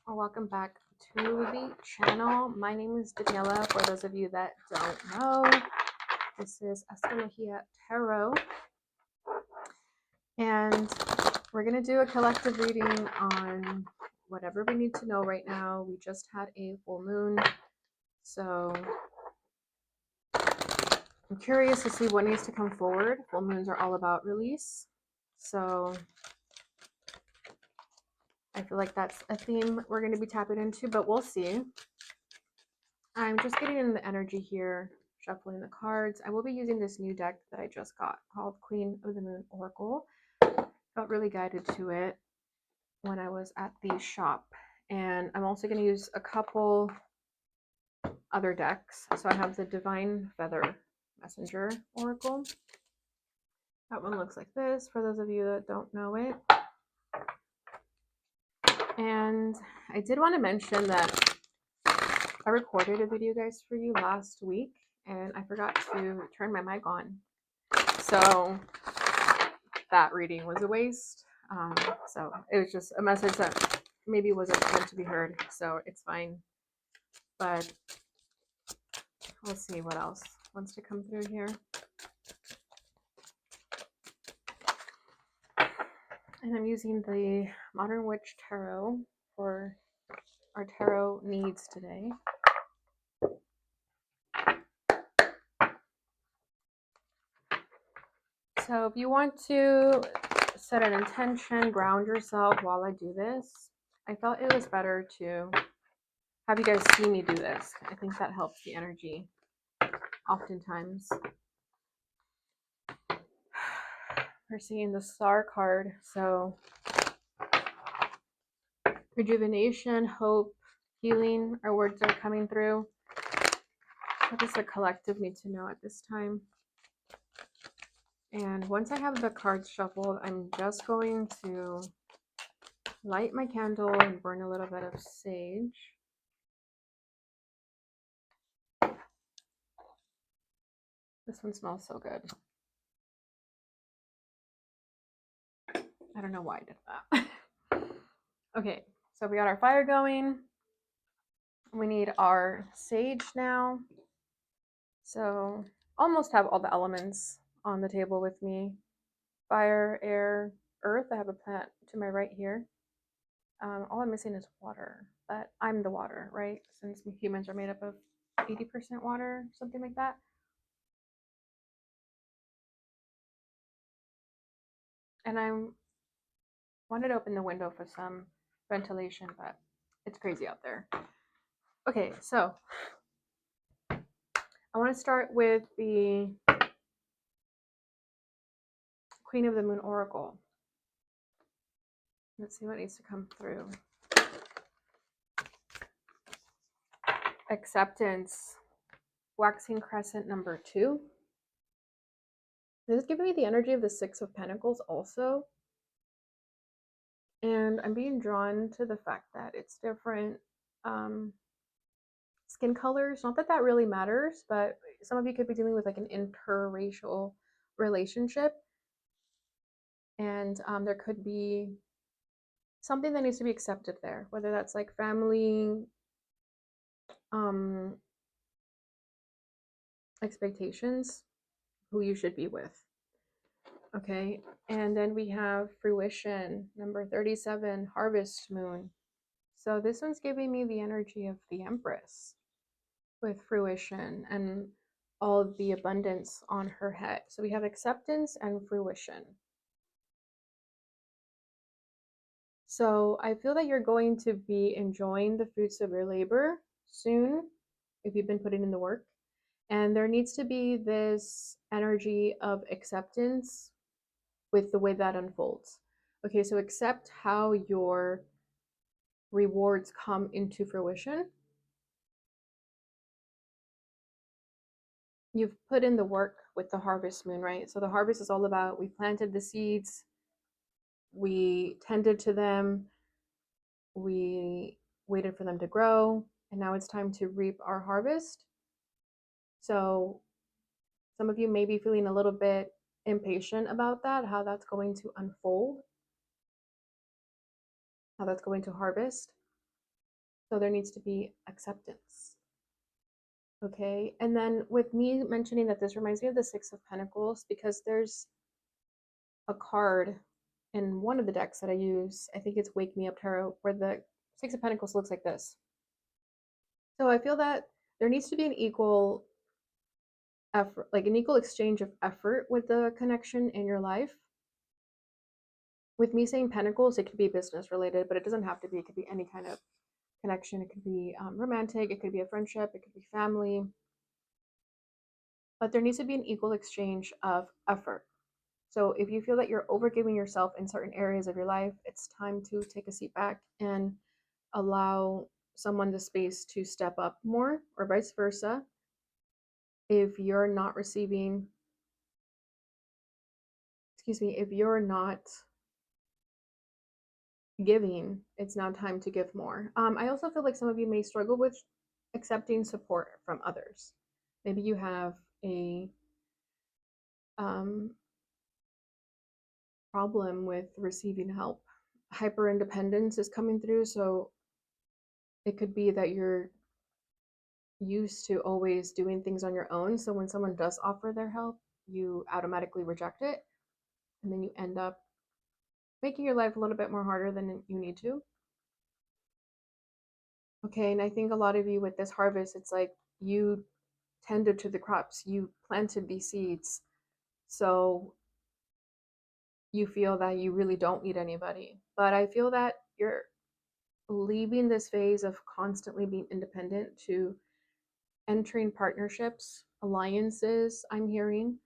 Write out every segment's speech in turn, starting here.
or welcome back to the channel. My name is Daniela. For those of you that don't know, this is Astrología Tarot, and we're going to do a collective reading on whatever we need to know right now. We just had a full moon, so I'm curious to see what needs to come forward. Full moons are all about release, so I feel like that's a theme we're going to be tapping into, but we'll see. I'm just getting in the energy here, shuffling the cards. I will be using this new deck that I just got called Queen of the Moon Oracle. Felt really guided to it when I was at the shop. And I'm also going to use a couple other decks. So I have the Divine Feather Messenger Oracle. That one looks like this, for those of you that don't know it. And I did want to mention that I recorded a video, guys, for you last week, and I forgot to turn my mic on. So that reading was a waste. So it was just a message that maybe wasn't meant to be heard, so it's fine. But we'll see what else wants to come through here. And I'm using the Modern Witch Tarot for our tarot needs today. So if you want to set an intention, ground yourself while I do this, I felt it was better to have you guys see me do this. I think that helps the energy oftentimes. We're seeing the Star card, so rejuvenation, hope, healing are words that are coming through. What does the collective need to know at this time? And once I have the cards shuffled, I'm just going to light my candle and burn a little bit of sage. This one smells so good. I don't know why I did that. Okay, so we got our fire going. We need our sage now. So almost have all the elements on the table with me. Fire, air, earth. I have a plant to my right here. All I'm missing is water, but I'm the water, right? Since humans are made up of 80% water, something like that. And I wanted to open the window for some ventilation, but it's crazy out there. Okay, so I want to start with the Queen of the Moon Oracle. Let's see what needs to come through. Acceptance, waxing crescent number 2. This is giving me the energy of the Six of Pentacles also. And I'm being drawn to the fact that it's different skin colors. Not that that really matters, but some of you could be dealing with like an interracial relationship. And there could be something that needs to be accepted there, whether that's like family expectations, who you should be with. Okay, and then we have fruition, number 37, harvest moon. So this one's giving me the energy of the Empress with fruition and all of the abundance on her head. So we have acceptance and fruition. So I feel that you're going to be enjoying the fruits of your labor soon if you've been putting in the work. And there needs to be this energy of acceptance with the way that unfolds. Okay, so accept how your rewards come into fruition. You've put in the work with the harvest moon, right? So the harvest is all about, we planted the seeds, we tended to them, we waited for them to grow, and now it's time to reap our harvest. So some of you may be feeling a little bit impatient about that, how that's going to unfold, how that's going to harvest. So there needs to be acceptance. Okay. And then with me mentioning that this reminds me of the Six of Pentacles because there's a card in one of the decks that I use. I think it's Wake Me Up Tarot, where the Six of Pentacles looks like this. So I feel that there needs to be an equal effort, like an equal exchange of effort with the connection in your life. With me saying pentacles, it could be business related, but it doesn't have to be. It could be any kind of connection. It could be romantic, it could be a friendship, it could be family. But there needs to be an equal exchange of effort. So if you feel that you're overgiving yourself in certain areas of your life, it's time to take a seat back and allow someone the space to step up more, or vice versa. If you're not receiving, if you're not giving, it's now time to give more. I also feel like some of you may struggle with accepting support from others. Maybe you have a problem with receiving help. Hyper independence is coming through, so it could be that you're used to always doing things on your own. So when someone does offer their help, you automatically reject it, and then you end up making your life a little bit more harder than you need to. Okay, and I think a lot of you with this harvest, it's like you tended to the crops, you planted these seeds, so you feel that you really don't need anybody. But I feel that you're leaving this phase of constantly being independent to entering partnerships, alliances, I'm hearing.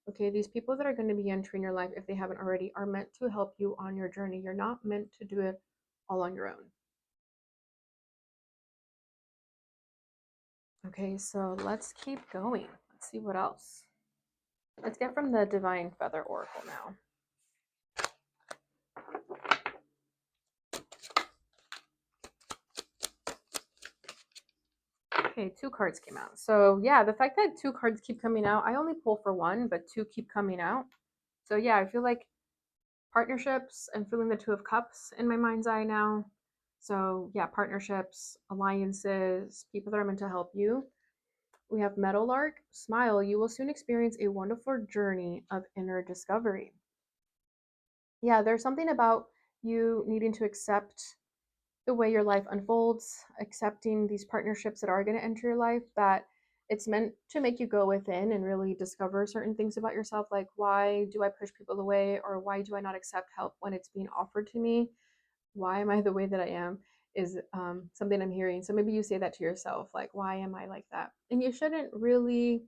Okay, these people that are going to be entering your life, if they haven't already, are meant to help you on your journey. You're not meant to do it all on your own. Okay, so let's keep going. Let's see what else. Let's get from the Divine Feather Oracle now. Okay, 2 cards came out. So yeah, the fact that 2 cards keep coming out, I only pull for 1, but 2 keep coming out. So yeah, I feel like partnerships, I'm feeling the 2 of Cups in my mind's eye now. So yeah, partnerships, alliances, people that are meant to help you. We have Meadowlark, smile, you will soon experience a wonderful journey of inner discovery. Yeah, there's something about you needing to accept the way your life unfolds, accepting these partnerships that are going to enter your life, that it's meant to make you go within and really discover certain things about yourself, like why do I push people away, or why do I not accept help when it's being offered to me? Why am I the way that I am? Is something I'm hearing. So maybe you say that to yourself, like, why am I like that? And you shouldn't really,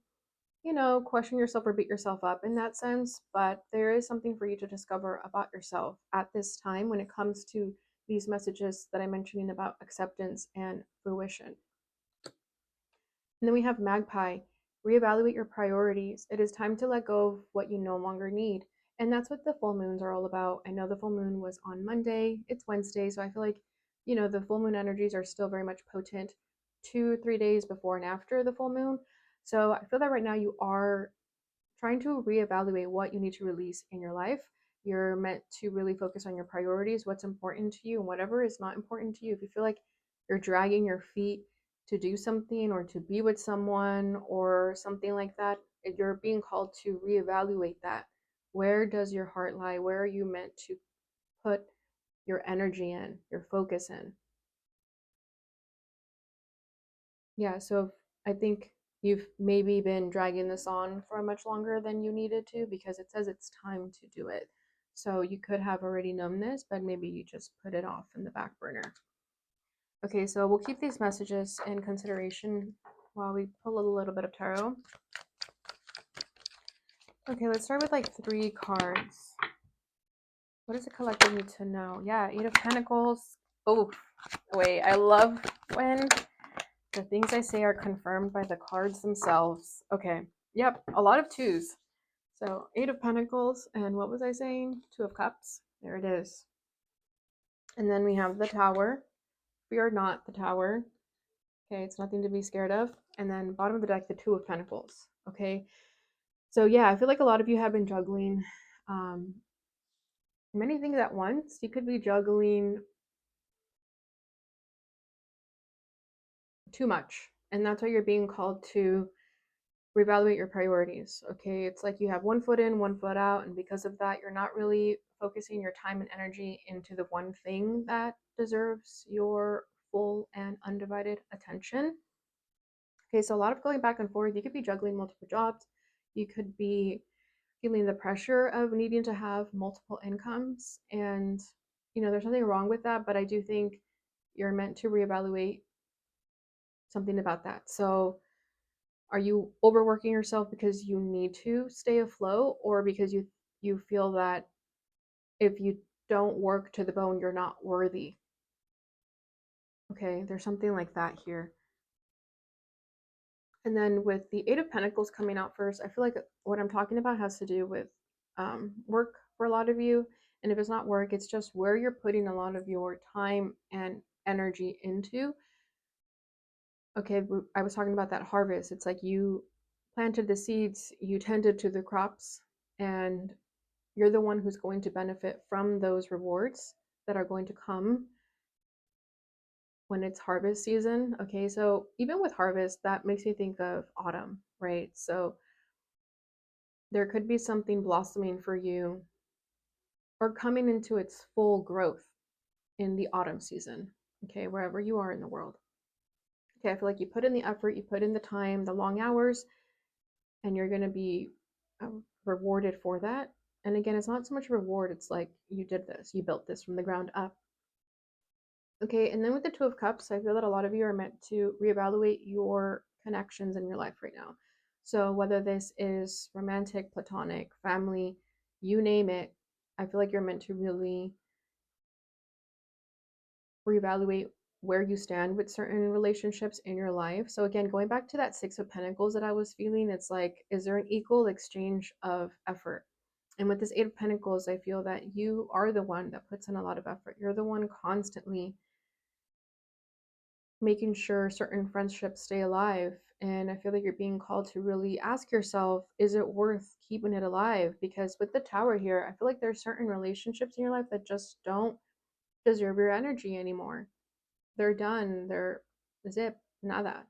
question yourself or beat yourself up in that sense, but there is something for you to discover about yourself at this time when it comes to these messages that I'm mentioning about acceptance and fruition. And then we have Magpie, reevaluate your priorities. It is time to let go of what you no longer need. And that's what the full moons are all about. I know the full moon was on Monday, it's Wednesday, so I feel like, the full moon energies are still very much potent 2-3 days before and after the full moon. So I feel that right now you are trying to reevaluate what you need to release in your life. You're meant to really focus on your priorities, what's important to you, and whatever is not important to you. If you feel like you're dragging your feet to do something or to be with someone or something like that, you're being called to reevaluate that. Where does your heart lie? Where are you meant to put your energy in, your focus in? Yeah, so I think you've maybe been dragging this on for much longer than you needed to because it says it's time to do it. So you could have already known this, but maybe you just put it off in the back burner. Okay, so we'll keep these messages in consideration while we pull a little bit of tarot. Okay, let's start with like 3 cards. What does the collective need to know? Yeah, 8 of Pentacles. Oh, wait, I love when the things I say are confirmed by the cards themselves. Okay, yep, a lot of 2s. So 8 of Pentacles, and what was I saying? 2 of Cups. There it is. And then we have the Tower. Fear not the Tower. Okay, it's nothing to be scared of. And then bottom of the deck, the 2 of Pentacles. Okay, so yeah, I feel like a lot of you have been juggling many things at once. You could be juggling too much. And that's why you're being called to reevaluate your priorities. Okay. It's like you have one foot in, one foot out. And because of that, you're not really focusing your time and energy into the one thing that deserves your full and undivided attention. Okay. So a lot of going back and forth. You could be juggling multiple jobs. You could be feeling the pressure of needing to have multiple incomes. And, there's nothing wrong with that. But I do think you're meant to reevaluate something about that. So, are you overworking yourself because you need to stay afloat, or because you feel that if you don't work to the bone, you're not worthy? Okay, there's something like that here. And then with the Eight of Pentacles coming out first, I feel like what I'm talking about has to do with work for a lot of you. And if it's not work, it's just where you're putting a lot of your time and energy into. Okay, I was talking about that harvest. It's like you planted the seeds, you tended to the crops, and you're the one who's going to benefit from those rewards that are going to come when it's harvest season. Okay, so even with harvest, that makes me think of autumn, right? So there could be something blossoming for you or coming into its full growth in the autumn season, okay, wherever you are in the world. Okay, I feel like you put in the effort, you put in the time, the long hours, and you're going to be rewarded for that. And again, it's not so much a reward, it's like you did this, you built this from the ground up. Okay, and then with the Two of Cups, I feel that a lot of you are meant to reevaluate your connections in your life right now. So whether this is romantic, platonic, family, you name it, I feel like you're meant to really reevaluate where you stand with certain relationships in your life. So again, going back to that Six of Pentacles that I was feeling, it's like, is there an equal exchange of effort? And with this Eight of Pentacles, I feel that you are the one that puts in a lot of effort. You're the one constantly making sure certain friendships stay alive. And I feel like you're being called to really ask yourself, is it worth keeping it alive? Because with the Tower here, I feel like there's certain relationships in your life that just don't deserve your energy anymore. They're done. They're zip, nada.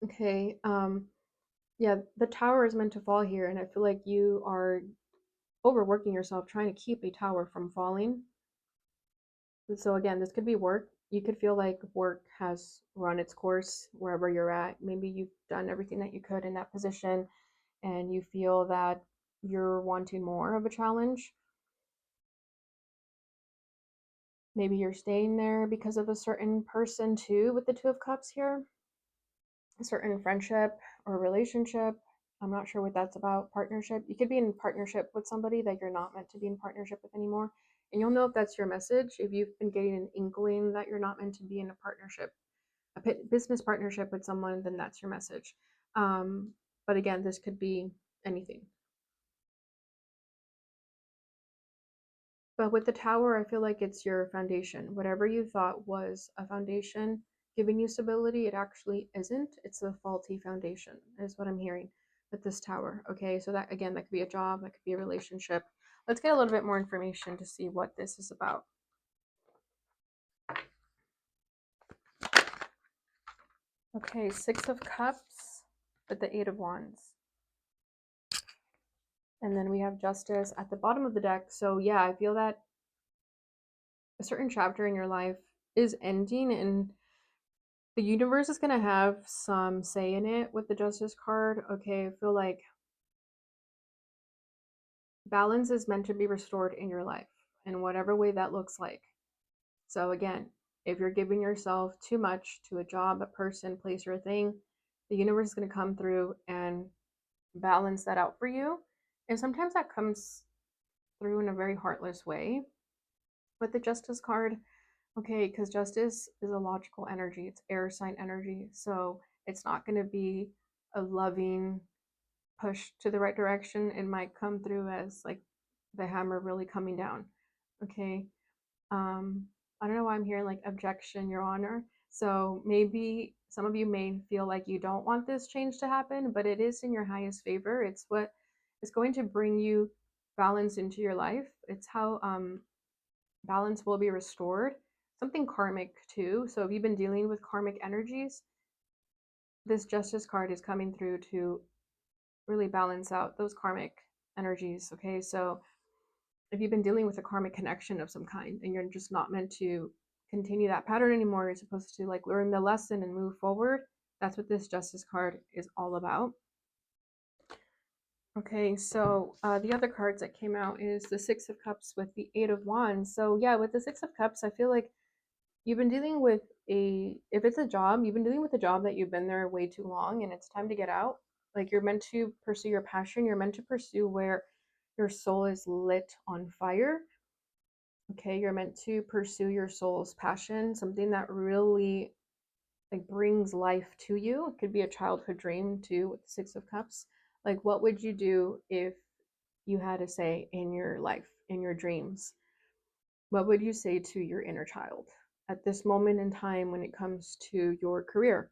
Okay. Yeah, the tower is meant to fall here, and I feel like you are overworking yourself trying to keep a tower from falling. So again, this could be work. You could feel like work has run its course wherever you're at. Maybe you've done everything that you could in that position, and you feel that you're wanting more of a challenge. Maybe you're staying there because of a certain person too, with the Two of Cups here. A certain friendship or relationship. I'm not sure what that's about. Partnership. You could be in partnership with somebody that you're not meant to be in partnership with anymore. And you'll know if that's your message. If you've been getting an inkling that you're not meant to be in a partnership, a business partnership with someone, then that's your message. But again, this could be anything. But with the tower, I feel like it's your foundation. Whatever you thought was a foundation giving you stability, it actually isn't. It's a faulty foundation, is what I'm hearing with this tower. Okay, so that again, that could be a job, that could be a relationship. Let's get a little bit more information to see what this is about. Okay, Six of Cups with the Eight of Wands. And then we have Justice at the bottom of the deck. So yeah, I feel that a certain chapter in your life is ending, and the universe is going to have some say in it with the Justice card. Okay, I feel like balance is meant to be restored in your life in whatever way that looks like. So again, if you're giving yourself too much to a job, a person, place, or a thing, the universe is going to come through and balance that out for you. And sometimes that comes through in a very heartless way with the Justice card. Okay, because justice is a logical energy, it's air sign energy. So it's not going to be a loving push to the right direction. It might come through as like the hammer really coming down. Okay. I don't know why I'm hearing like objection, Your Honor. So maybe some of you may feel like you don't want this change to happen, but it is in your highest favor. It's what is going to bring you balance into your life. It's how balance will be restored. something karmic too. So if you've been dealing with karmic energies, this Justice card is coming through to really balance out those karmic energies. Okay, so if you've been dealing with a karmic connection of some kind and you're just not meant to continue that pattern anymore, you're supposed to like learn the lesson and move forward. That's what this Justice card is all about. Okay, so the other cards that came out is the Six of Cups with the Eight of Wands. So yeah, with the Six of Cups, I feel like you've been dealing with if it's a job, you've been dealing with a job that you've been there way too long and it's time to get out. Like you're meant to pursue your passion, you're meant to pursue where your soul is lit on fire. Okay, you're meant to pursue your soul's passion, something that really like brings life to you. It could be a childhood dream too with the Six of Cups. Like what would you do if you had a say in your life, in your dreams? What would you say to your inner child at this moment in time when it comes to your career?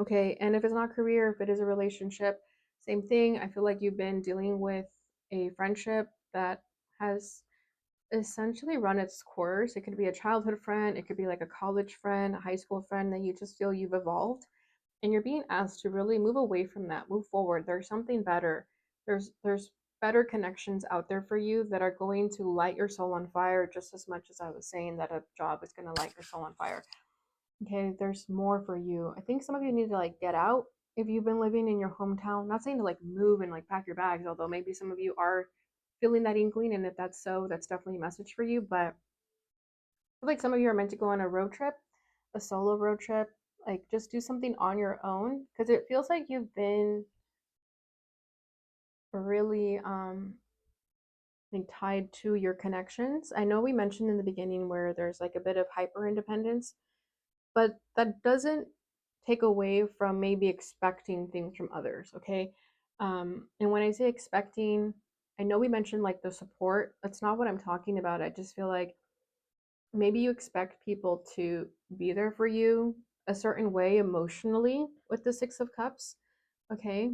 Okay, and if it's not career, if it is a relationship, same thing. I feel like you've been dealing with a friendship that has essentially run its course. It could be a childhood friend, it could be like a college friend, a high school friend that you just feel you've evolved and you're being asked to really move away from that, move forward. There's something better. There's better connections out there for you that are going to light your soul on fire just as much as I was saying that a job is going to light your soul on fire. Okay, there's more for you. I think some of you need to like get out if you've been living in your hometown. Not saying to like move and like pack your bags, although maybe some of you are feeling that inkling, and if that's so, that's definitely a message for you. But I feel like some of you are meant to go on a road trip, a solo road trip, like just do something on your own because it feels like you've been really like tied to your connections. I know we mentioned in the beginning where there's like a bit of hyper independence, but that doesn't take away from maybe expecting things from others, okay? And when I say expecting, I know we mentioned like the support. That's not what I'm talking about. I just feel like maybe you expect people to be there for you a certain way emotionally with the Six of Cups, okay?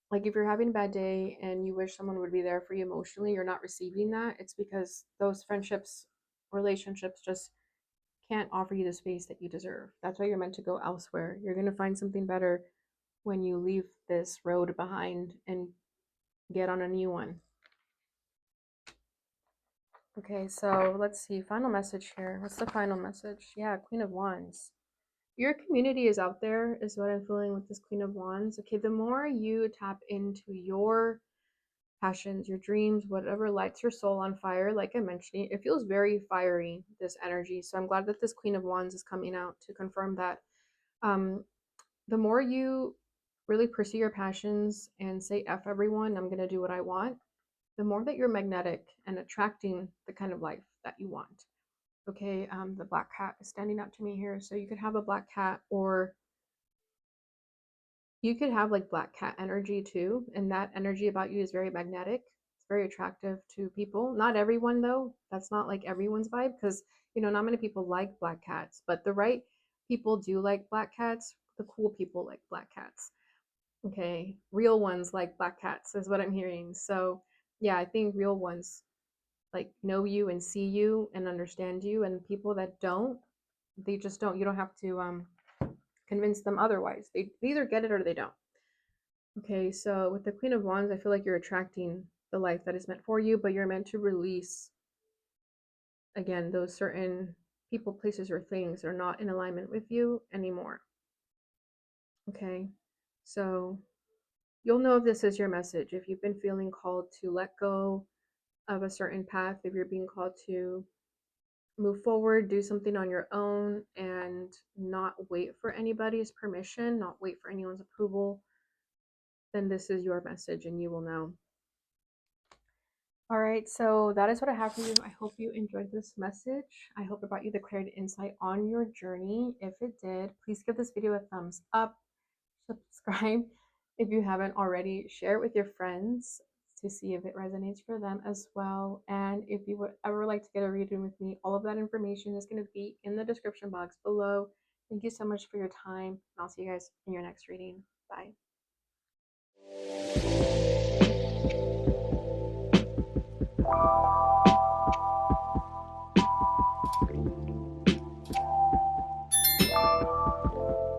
Like if you're having a bad day and you wish someone would be there for you emotionally, you're not receiving that. It's because those friendships, relationships just can't offer you the space that you deserve. That's why you're meant to go elsewhere. You're going to find something better when you leave this road behind and get on a new one. Okay, so let's see. Final message here. What's the final message? Yeah, Queen of Wands. Your community is out there, is what I'm feeling with this Queen of Wands. Okay, the more you tap into your passions, your dreams, whatever lights your soul on fire, like I mentioned, it feels very fiery, this energy. So I'm glad that this Queen of Wands is coming out to confirm that. Um, the more you really pursue your passions and say F everyone, I'm going to do what I want, the more that you're magnetic and attracting the kind of life that you want. Okay, the black cat is standing up to me here. So you could have a black cat, or you could have like black cat energy too. And that energy about you is very magnetic. It's very attractive to people. Not everyone though. That's not like everyone's vibe because, you know, not many people like black cats, but the right people do like black cats. The cool people like black cats. Okay, real ones like black cats is what I'm hearing. So yeah, I think real ones like know you and see you and understand you, and people that don't, they just don't. You don't have to convince them otherwise. They either get it or they don't. Okay, so with the Queen of Wands, I feel like you're attracting the life that is meant for you, but you're meant to release again those certain people, places, or things that are not in alignment with you anymore. Okay, so you'll know if this is your message. If you've been feeling called to let go of a certain path, if you're being called to move forward, do something on your own, and not wait for anybody's permission, not wait for anyone's approval, then this is your message and you will know. All right, so that is what I have for you. I hope you enjoyed this message. I hope it brought you the clarity insight on your journey. If it did, please give this video a thumbs up, subscribe if you haven't already, share it with your friends to see if it resonates for them as well. And if you would ever like to get a reading with me, all of that information is going to be in the description box below. Thank you so much for your time, and I'll see you guys in your next reading. Bye.